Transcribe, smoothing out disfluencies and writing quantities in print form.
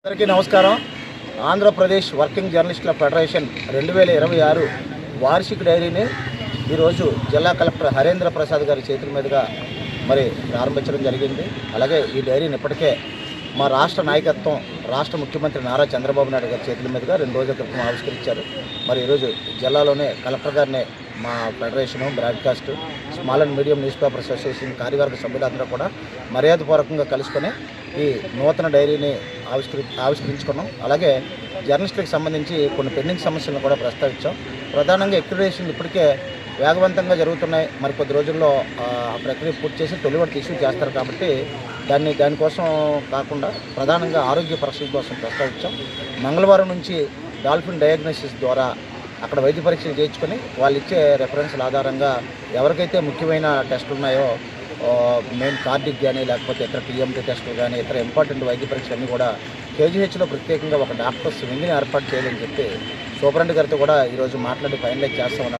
అందరికీ నమస్కారం. ఆంధ్రప్రదేశ్ వర్కింగ్ జర్నలిస్టుల ఫెడరేషన్ 2026 వార్షిక డైరీని ఈరోజు జిల్లా కలెక్టర్ హరేంద్ర ప్రసాద్ గారి చేతుల మీదుగా ప్రారంభించడం జరిగింది. అలాగే ఈ డైరీని ఇప్పటికే మా రాష్ట్ర నాయకత్వం, రాష్ట్ర ముఖ్యమంత్రి నారా చంద్రబాబు నాయుడు గారి చేతుల మీదుగా 2 రోజుల క్రితం ఆవిష్కరించారు. ఈరోజు జిల్లాలోనే కలెక్టర్ గారిని మా federation, broadcast, small and medium news paper association కార్యవర్గ సభ్యులందరూ కూడా మర్యాదపూర్వకంగా కలుసుకొని ఈ నూతన డైరీని ఆవిష్కరించుకున్నాం. అలాగే జర్నలిస్టులకు సంబంధించి కొన్ని పెండింగ్ సమస్యలను కూడా ప్రస్తావించాం. ప్రధానంగా అక్రిడిటేషన్లు ఇప్పటికే వేగవంతంగా జరుగుతున్నాయి. కొద్ది రోజుల్లో ఆ ప్రక్రియ పూర్తి చేసి తొలివడికి ఇష్యూ చేస్తారు కాబట్టి దానికోసం కాకుండా ప్రధానంగా ఆరోగ్య పరీక్షల కోసం ప్రస్తావించాం. మంగళవారం నుంచి డాల్ఫిన్ డయాగ్నోసిస్ ద్వారా అక్కడ వైద్య పరీక్షలు చేయించుకొని వాళ్ళు ఇచ్చే రెఫరెన్స్ల ఆధారంగా ఎవరికైతే ముఖ్యమైన టెస్టులు ఉన్నాయో, మెయిన్ కార్డిక్ కానీ లేకపోతే ఇతర టీఎంటీ టెస్టులు కానీ ఇతర ఇంపార్టెంట్ వైద్య పరీక్షలు అన్నీ కూడా కేజీహెచ్లో ప్రత్యేకంగా ఒక డాక్టర్స్ వింగ్ని ఏర్పాటు చేయాలని చెప్పి సూపరింటెండెంట్ గారితో కూడా ఈరోజు మాట్లాడి ఫైనలైజ్ చేస్తామన్నారు.